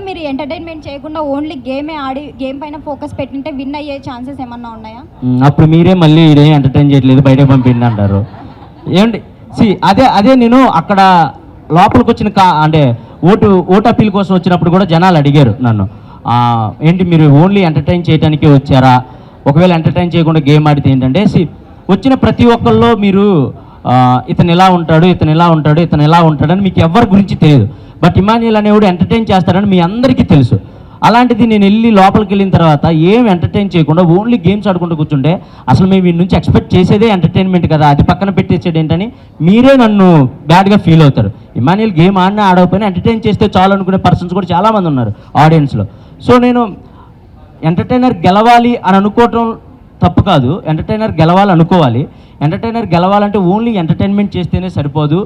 మీరు ఎంటర్టైన్మెంట్ చేయకుండా ఓన్లీ గేమే ఆడి గేమ్ పైన ఫోకస్ పెట్టింటే విన్ అయ్యే ఛాన్సెస్ ఏమన్నా ఉన్నాయా? అప్పుడు మీరే మళ్ళీ ఇదేం ఎంటర్టైన్ చేయట్లేదు బయటకు పంపిండి అంటారు. ఏంటి అదే నేను అక్కడ లోపలికి వచ్చిన అంటే ఓటు అప్పీల్ కోసం వచ్చినప్పుడు కూడా జనాలు అడిగారు నన్ను, ఏంటి మీరు ఓన్లీ ఎంటర్టైన్ చేయడానికే వచ్చారా, ఒకవేళ ఎంటర్టైన్ చేయకుండా గేమ్ ఆడితే ఏంటంటే వచ్చిన ప్రతి ఒక్కళ్ళు మీరు ఇతను ఇలా ఉంటాడు ఇతను ఇలా ఉంటాడు ఇతను ఇలా ఉంటాడని మీకు ఎవరి గురించి తెలియదు. బట్ ఇమాన్యుయల్ అనేవాడు ఎంటర్టైన్ చేస్తాడని మీ అందరికీ తెలుసు. అలాంటిది నేను వెళ్ళి లోపలికి వెళ్ళిన తర్వాత ఏం ఎంటర్టైన్ చేయకుండా ఓన్లీ గేమ్స్ ఆడుకుంటూ కూర్చుంటే అసలు మేము వీడి నుంచి ఎక్స్పెక్ట్ చేసేదే ఎంటర్టైన్మెంట్ కదా, అది పక్కన పెట్టేసేది ఏంటని మీరే నన్ను బ్యాడ్గా ఫీల్ అవుతారు. ఇమాన్యుయల్ గేమ్ ఆడినా ఆడకపోయినా ఎంటర్టైన్ చేస్తే చాలు అనుకునే పర్సన్స్ కూడా చాలామంది ఉన్నారు ఆడియన్స్లో. సో నేను ఎంటర్టైనర్ గెలవాలి అని అనుకోవటం తప్పు కాదు, ఎంటర్టైనర్ గెలవాలి అనుకోవాలి. ఎంటర్టైనర్ గెలవాలంటే ఓన్లీ ఎంటర్టైన్మెంట్ చేస్తేనే సరిపోదు,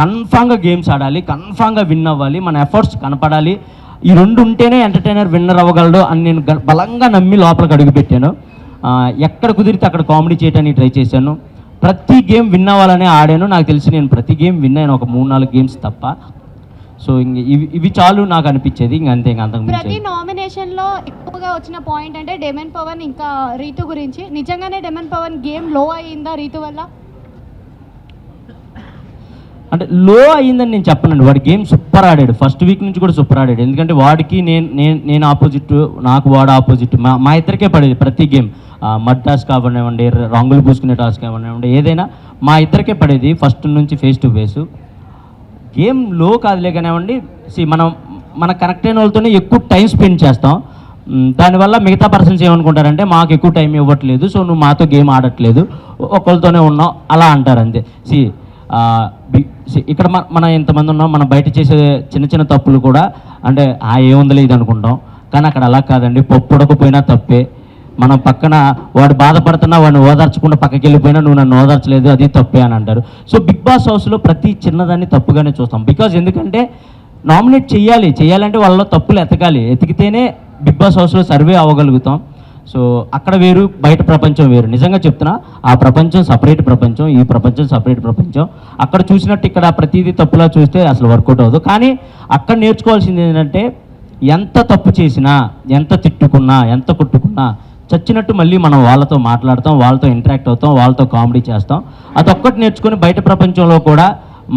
కన్ఫామ్గా గేమ్స్ ఆడాలి, కన్ఫామ్గా విన్ అవ్వాలి, మన ఎఫర్ట్స్ కనపడాలి. ఈ రెండు ఉంటేనే ఎంటర్టైనర్ విన్నర్ అవ్వగలడు అని నేను బలంగా నమ్మి లోపలికి అడుగుపెట్టాను. ఎక్కడ కుదిరితే అక్కడ కామెడీ చేయడానికి ట్రై చేశాను. ప్రతి గేమ్ విన్ అవ్వాలనే ఆడాను. నాకు తెలిసి నేను ప్రతి గేమ్ విన్ అయ్యాను, ఒక 3-4 గేమ్స్ తప్ప. సో ఇంక ఇవి చాలు నాకు అనిపించేది. ఇంక అంతే, ఇంక అంతకు ప్రతి నామినేషన్లో ఎక్కువగా వచ్చిన పాయింట్ అంటే డెమన్ పవన్ ఇంకా రీతు గురించి. నిజంగానే డెమన్ పవన్ గేమ్ లో అయ్యిందా రీతు వల్ల? అంటే లో అయ్యిందని నేను చెప్పనండి, వాడి గేమ్ సూపర్ ఆడాడు, ఫస్ట్ వీక్ నుంచి కూడా సూపర్ ఆడాడు. ఎందుకంటే వాడికి నేను ఆపోజిట్, నాకు వాడు ఆపోజిట్, మా ఇద్దరికే పడేది ప్రతి గేమ్. మడ్ టాస్క్ కావనివ్వండి, రంగులు పూసుకునే టాస్క్ కావనివ్వండి, ఏదైనా మా ఇద్దరికే పడేది ఫస్ట్ నుంచి ఫేస్ టు ఫేస్. గేమ్ లో కాదులే కానివ్వండి, మన కనెక్ట్ అయిన వాళ్ళతోనే ఎక్కువ టైం స్పెండ్ చేస్తాం. దానివల్ల మిగతా పర్సన్స్ ఏమనుకుంటారంటే మాకు ఎక్కువ టైం ఇవ్వట్లేదు, సో నువ్వు మాతో గేమ్ ఆడట్లేదు, ఒకరితోనే ఉన్నావు అలా అంటారు అంతే. ఇక్కడ మనం ఎంతమంది ఉన్నాం, మనం బయట చేసే చిన్న చిన్న తప్పులు కూడా అంటే ఏముందలే ఇది అనుకుంటాం, కానీ అక్కడ అలా కాదండి. పప్పు ఉడకపోయినా తప్పే, మనం పక్కన వాడు బాధపడుతున్నా వాడిని ఓదార్చకుండా పక్కకి వెళ్ళిపోయినా నువ్వు నన్ను ఓదార్చలేదు అది తప్పే అని అంటారు. సో బిగ్ బాస్ హౌస్లో ప్రతి చిన్నదాన్ని తప్పుగానే చూస్తాం. బికాజ్ ఎందుకంటే నామినేట్ చేయాలంటే వాళ్ళలో తప్పులు ఎతికితేనే బిగ్ బాస్ హౌస్లో సర్వే అవ్వగలుగుతాం. సో అక్కడ వేరు, బయట ప్రపంచం వేరు. నిజంగా చెప్తున్నా, ఆ ప్రపంచం సపరేట్ ప్రపంచం, ఈ ప్రపంచం సపరేట్ ప్రపంచం. అక్కడ చూసినట్టు ఇక్కడ ప్రతిదీ తప్పులా చూస్తే అసలు వర్కౌట్ అవ్వదు. కానీ అక్కడ నేర్చుకోవాల్సింది ఏంటంటే ఎంత తప్పు చేసినా, ఎంత తిట్టుకున్నా, ఎంత కొట్టుకున్నా చచ్చినట్టు మళ్ళీ మనం వాళ్ళతో మాట్లాడతాం, వాళ్ళతో ఇంటరాక్ట్ అవుతాం, వాళ్ళతో కామెడీ చేస్తాం. అదొక్కటి నేర్చుకొని బయట ప్రపంచంలో కూడా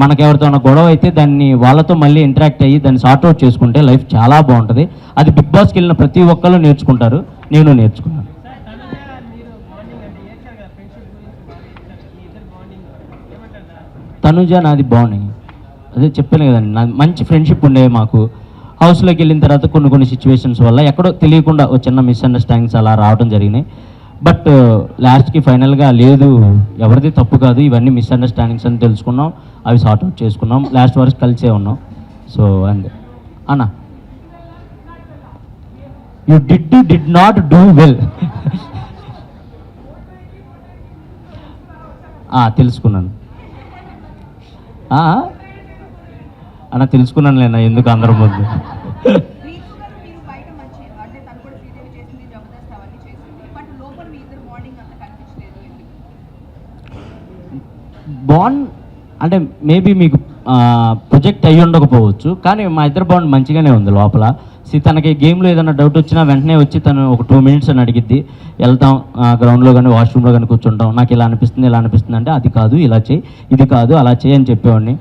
మనకెవరితో ఉన్న గొడవ అయితే దాన్ని వాళ్ళతో మళ్ళీ ఇంటరాక్ట్ అయ్యి దాన్ని సార్ట్అవుట్ చేసుకుంటే లైఫ్ చాలా బాగుంటుంది. అది బిగ్ బాస్కి వెళ్ళిన ప్రతి ఒక్కళ్ళు నేర్చుకుంటారు, నేను నేర్చుకున్నాను. తనుజ నాది బాగున్నాయి, అదే చెప్పాను కదండి, నాది మంచి ఫ్రెండ్షిప్ ఉండేవి మాకు. హౌస్లోకి వెళ్ళిన తర్వాత కొన్ని సిచ్యువేషన్స్ వల్ల ఎక్కడో తెలియకుండా ఒక చిన్న మిస్అండర్స్టాండింగ్స్ అలా రావడం జరిగినాయి. బట్ లాస్ట్కి ఫైనల్గా లేదు, ఎవరిది తప్పు కాదు, ఇవన్నీ మిస్అండర్స్టాండింగ్స్ అని తెలుసుకున్నాం, అవి సార్ట్అవుట్ చేసుకున్నాం, లాస్ట్ వరకు కలిసే ఉన్నాం. సో అండ్ అన్న you did not do well తెలుసుకున్నాను అన్న, తెలుసుకున్నాను లేనా, ఎందుకు అందరం ముందు. బాండ్ అంటే మేబీ మీకు ప్రొజెక్ట్ అయ్యి ఉండకపోవచ్చు, కానీ మా ఇద్దరు బాండ్ మంచిగానే ఉంది లోపల. తనకి గేమ్లో ఏదైనా డౌట్ వచ్చినా వెంటనే వచ్చి తను ఒక 2 minutes అని అడిగిద్ది, వెళ్తాం గ్రౌండ్లో కానీ వాష్రూమ్లో కానీ కూర్చుంటాం, నాకు ఇలా అనిపిస్తుంది అంటే అది కాదు ఇలా చేయి, ఇది కాదు అలా చేయి అని చెప్పేవాడిని.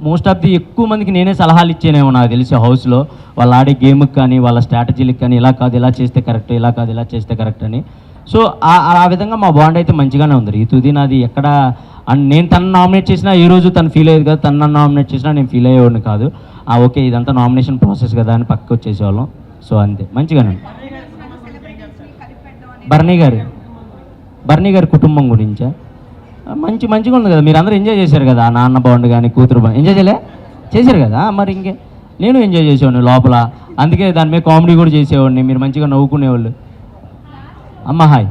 మోస్ట్ ఆఫ్ ది ఎక్కువ మందికి నేనే సలహాలు ఇచ్చేనేమో నాకు తెలిసి హౌస్లో, వాళ్ళు ఆడే గేమ్కి కానీ వాళ్ళ స్ట్రాటజీలకు కానీ ఇలా కాదు ఇలా చేస్తే కరెక్ట్, ఇలా కాదు ఇలా చేస్తే కరెక్ట్ అని. సో ఆ విధంగా మా బాండ్ అయితే మంచిగానే ఉంది. రీతుది నాది ఎక్కడ నేను తను నామినేట్ చేసినా ఈ రోజు తను ఫీల్ అయ్యేది కదా, తను నన్ను నామినేట్ చేసినా నేను ఫీల్ అయ్యేవాడిని కాదు. ఓకే ఇదంతా నామినేషన్ ప్రాసెస్ కదా అని పక్కకు వచ్చేసేవాళ్ళం. సో అంతే, మంచిగానే. బర్నీ గారి కుటుంబం గురించా మంచిగా ఉంది కదా, మీరు అందరూ ఎంజాయ్ చేశారు కదా, నాన్న బాండ్ కానీ కూతురు బాండ్ ఎంజాయ్ చేశారు కదా, మరి ఇంకే నేను ఎంజాయ్ చేసేవాడిని లోపల, అందుకే దాని మీద కామెడీ కూడా చేసేవాడిని, మీరు మంచిగా నవ్వుకునేవాళ్ళు. అమ్మ హాయ్.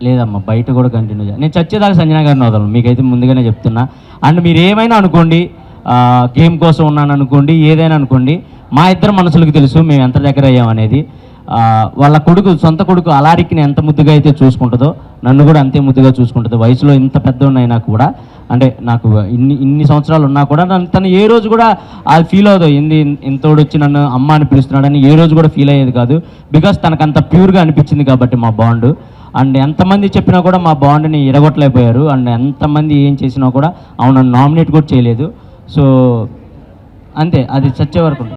లేదమ్మా, బయట కూడా కంటిన్యూ చేయాలి, నేను చచ్చేదాకా సంజన గారిని వదలను, మీకైతే ముందుగానే చెప్తున్నా. అండ్ మీరు ఏమైనా అనుకోండి, గేమ్ కోసం ఉన్నాను అనుకోండి, ఏదైనా అనుకోండి, మా ఇద్దరు మనసులకు తెలుసు మేము ఎంత దగ్గర అయ్యామనేది. వాళ్ళ సొంత కొడుకు అలారికిని ఎంత ముద్దుగా అయితే చూసుకుంటుందో నన్ను కూడా అంతే ముద్దుగా చూసుకుంటుంది. వయసులో ఇంత పెద్ద అయినా కూడా అంటే నాకు ఇన్ని సంవత్సరాలు ఉన్నా కూడా తను ఏ రోజు కూడా అది ఫీల్ అవుతుంది ఇంతోడు వచ్చి నన్ను అమ్మ అని పిలుస్తున్నాడని ఏ రోజు కూడా ఫీల్ అయ్యేది కాదు. బికాస్ తనకు అంత ప్యూర్గా అనిపించింది కాబట్టి మా బాండ్. అండ్ ఎంతమంది చెప్పినా కూడా మా బాండ్ని ఇరగొట్టలేకపోయారు. అండ్ ఎంతమంది ఏం చేసినా కూడా అవును నామినేట్ కూడా చేయలేదు. సో అంతే, అది చచ్చే వరకు ఉంటుంది.